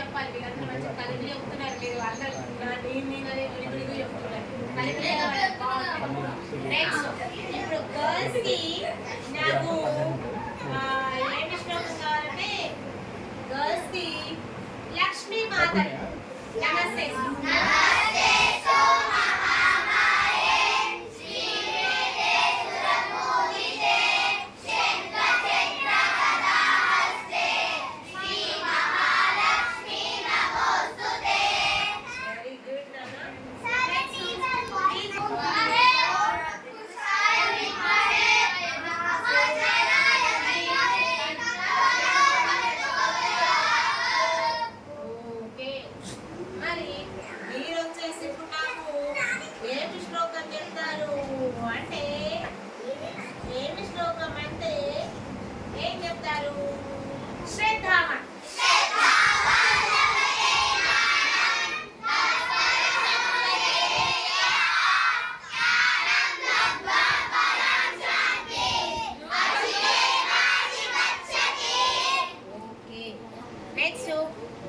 చెప్పాలి. వీళ్ళందరూ మంచి కలిపి చెప్తున్నారు. మీరు అందరూ చెప్తున్నారు. ఇప్పుడు గర్ల్స్ కి నాకు ఏమి శ్లోకం కావాలంటే గర్ల్స్ కి లక్ష్మీ మాత నమస్తే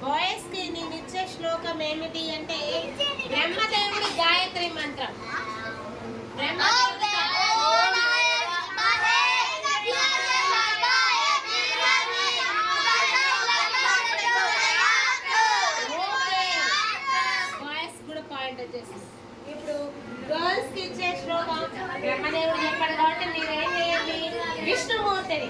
బాయ్స్ కి నేను ఇచ్చే శ్లోకం ఏమిటి అంటే బ్రహ్మదేవుడి గాయత్రి మంత్రం. బాయ్స్ కూడా పాయింట్ వచ్చేసి ఇప్పుడు గర్ల్స్ కి ఇచ్చే శ్లోకం బ్రహ్మదేవుడు చెప్పాడు కాబట్టి మీరు ఏం చేయండి, విష్ణుమూర్తిని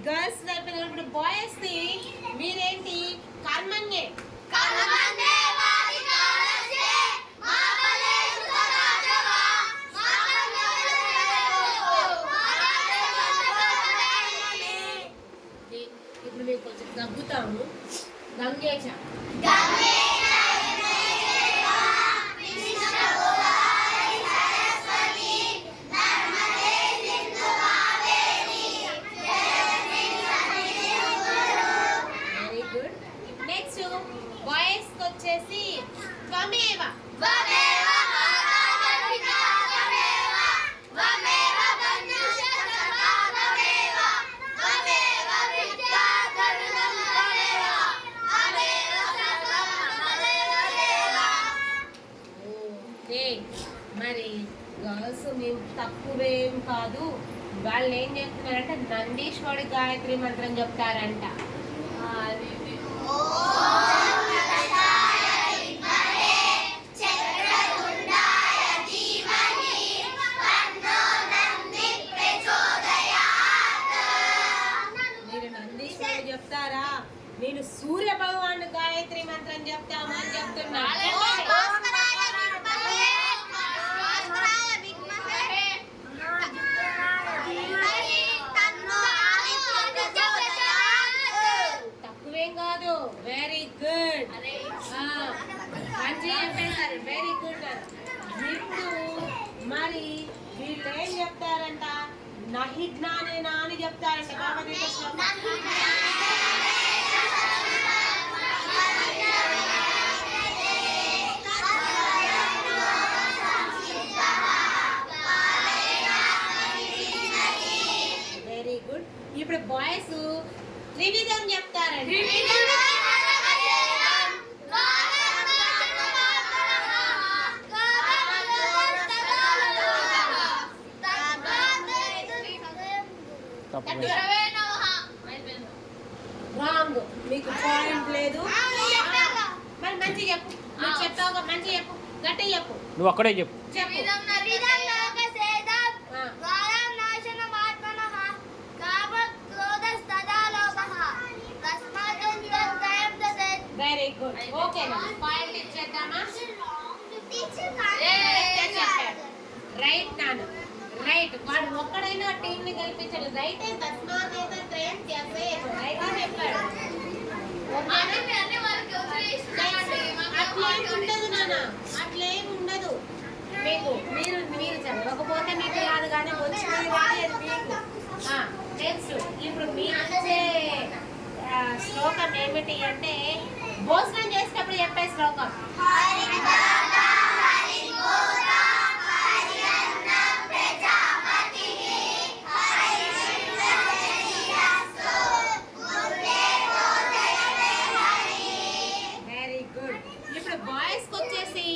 గర్ల్స్ అయిపోయినప్పుడు బాయ్స్ ని మీరేంటి కర్మన్యే ఇప్పుడు మేము కొంచెం దగ్గుతాము. గంగేశ బాయ్స్ వచ్చేసి త్వమేవ మరి గర్ల్స్ మేము తక్కువేం కాదు. వాళ్ళు ఏం చెప్తున్నారంటే నందీశ్వరుడి గాయత్రి మంత్రం చెప్తారంట. మీరు నందీశ్వరుడు చెప్తారా, నేను సూర్య భగవాన్ గాయత్రి మంత్రం చెప్తాము అని చెప్తున్నా. తక్కువేం కాదు, వెరీ గుడ్, మంచి చెప్పేశారు, వెరీ గుడ్. ఇప్పుడు మరి వీళ్ళు ఏం చెప్తారంట, నహి జ్ఞానేనా అని చెప్తారంట. Very good. ఇప్పుడు బాయ్స్ త్రివిధం చెప్తారండి. రాంగ్, మీకు పాయింట్ లేదు. మరి మంచి చెప్పు, నువ్వు చెప్తావు మంచి చెప్పు, గట్టి చెప్పు, నువ్వు అక్కడే చెప్పు. Very good, okay. పాయింట్ ఇచ్చేద్దామా? రైట్ నాన్న, రైట్. వాడు ఒక్కడైనా టీం ని గెలిపించాడు. రైట్ చెప్పాడు. అట్లేం ఉండదు నాన్న, అట్లేం ఉండదు. మీకు మీరు చదవకపోతే మీకు రాదు, కానీ వచ్చినది రాలేదు మీకు. నెక్స్ట్ ఇప్పుడు మీరు ఇచ్చే శ్లోకం ఏమిటి అంటే భోజనం చేసేటప్పుడు చెప్పే శ్లోకం. Very good. ఇప్పుడు బాయ్స్ కి వచ్చేసి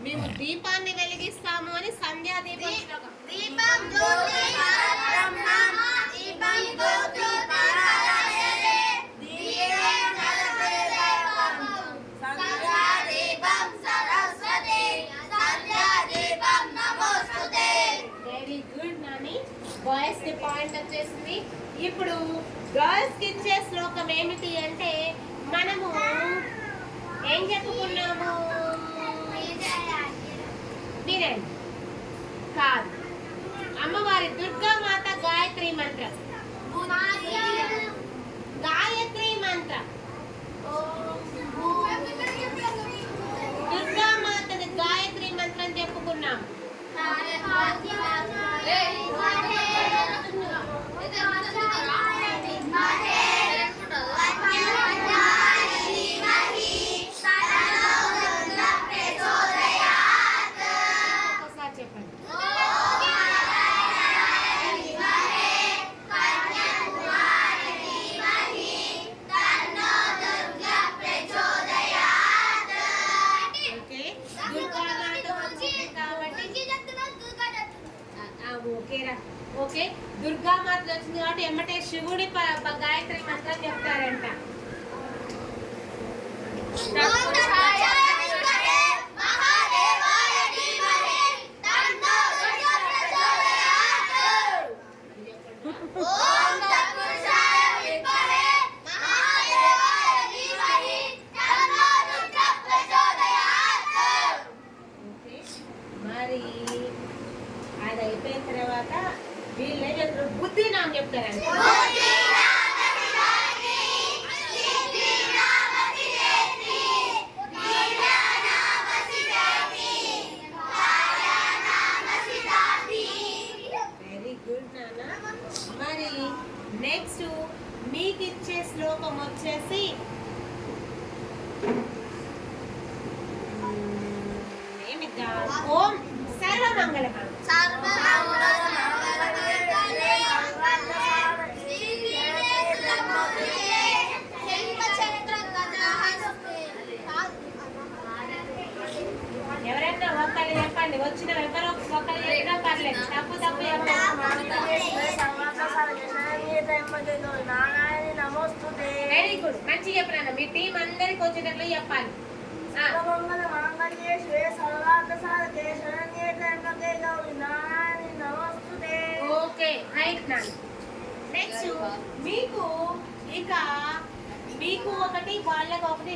మేము దీపాన్ని వెలిగిస్తాము అని సంధ్యా దీపం శ్లోకం. దీపం జ్యోతి పరబ్రహ్మం దీపం జ్యోతి పరాయణే దీపం నరదేవం సంధ్యా దీపం సరస్వతి సంధ్యా దీపం నమోస్తుతే. Very good Nani. బాయ్స్ కి పాయింట్ వచ్చేసింది. ఇప్పుడు గర్ల్స్ కి ఇచ్చే శ్లోకం ఏమిటి అంటే మనము ఏం చెప్పుకున్నాము వినండి. కాదు, అమ్మవారి దుర్గామాత గాయత్రి మంత్రం. గాయత్రి మంత్రం దుర్గామాతది గాయత్రి మంత్రం చెప్పుకున్నాం. ఒకసారి చెప్పండి. ఓకే, దుర్గామాత వచ్చింది కాబట్టి ఓకేరా. ఓకే, దుర్గామాత వచ్చింది కాబట్టి ఎమ్మటే శివుడి గాయత్రి మంత్రం చెప్తారంట. ఓకే, మరి అది అయిపోయిన తర్వాత వీళ్ళు ఏం చెప్తారు? బుద్ధి నామం చెప్తారంట. వెరీ గుడ్ నాన్న. మరి నెక్స్ట్ మీకు ఇచ్చే శ్లోకం వచ్చేసి ఏమిద్దా? ఓం సర్వమంగళం. ఎవరైనా ఒకళ్ళు చెప్పండి. వచ్చిన ఎవరో ఒకళ్ళు చెప్పినా పర్లేదు. తప్పు తప్పు వెరీ గుడ్. మంచి చెప్పినా మీ టీం అందరికి వచ్చేటట్లు చెప్పాలి. ఓకే, రైట్ నాన్న. నెక్స్ట్ మీకు ఒకటి వాళ్ళకి ఒకటి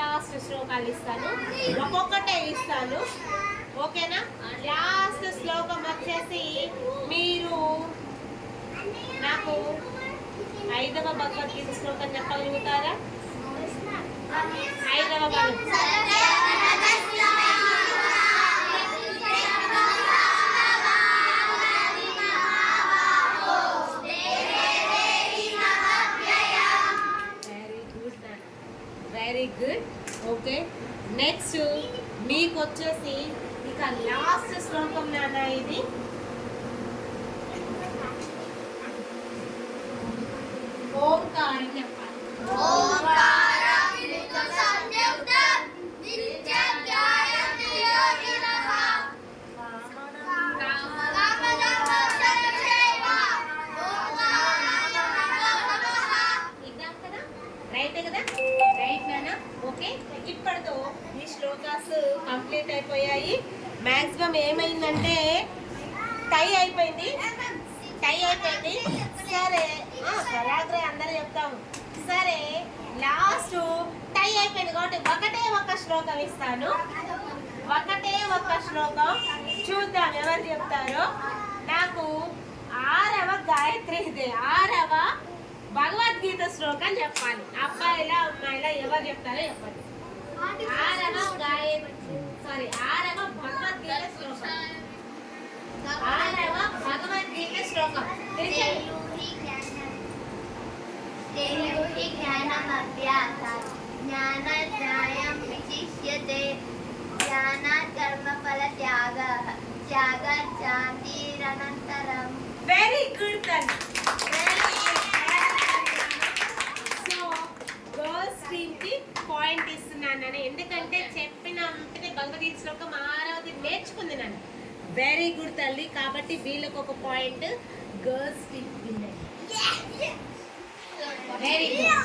లాస్ట్ శ్లోకాలు ఇస్తాను. ఒక్కొక్కటే ఇస్తాను, ఓకేనా? లాస్ట్ శ్లోకం వచ్చేసి మీరు నాకు 5వ భగవద్గీత శ్లోకం చెప్పగలుగుతారా? 5వ Bhagavad Gita. Very good. Okay, next మీకు వచ్చేసి ఇక లాస్ట్ శ్లోకం నాన్న. ఇది ఓంకారం చెప్పాలి. రైట్ కదా? రైట్ నాన్న. ఓకే, ఇప్పటితో ఈ శ్లోకాస్ కంప్లీట్ అయిపోయాయి. మ్యాక్సిమం ఏమైందంటే టై అయిపోయింది. సరే, అలాగే అందరూ చెప్తాము. సరే, లాస్ట్ టై అయిపోయింది కాబట్టి ఒకటే ఒక శ్లోకం ఇస్తాను. ఒకటే ఒక శ్లోకం చూద్దాం ఎవరు చెప్తారో. నాకు 6వ గాయత్రి, 6వ భగవద్గీత శ్లోకం చెప్పాలి. అబ్బాయిలా అమ్మాయిలా ఎవరు చెప్తారో చెప్పండి. 6వ భగవద్గీత శ్లోకం. 6వ భగవద్గీత శ్లోకం. ज्ञानाध्यायं विशिष्यते ज्ञानात् कर्मफलत्यागः त्यागात् शान्तिरनन्तरम् వెరీ గుడ్ తల్లి. సో గర్ల్స్ టీమ్ కి పాయింట్ ఇస్తున్నాను నాన్న, ఎందుకంటే చెప్పిన అంతనే భగవద్గీత శ్లోకం 6వది నేర్చుకుంది నాన్న. వెరీ గుడ్ తల్లి. కాబట్టి వీళ్ళకి ఒక point, girls team very good.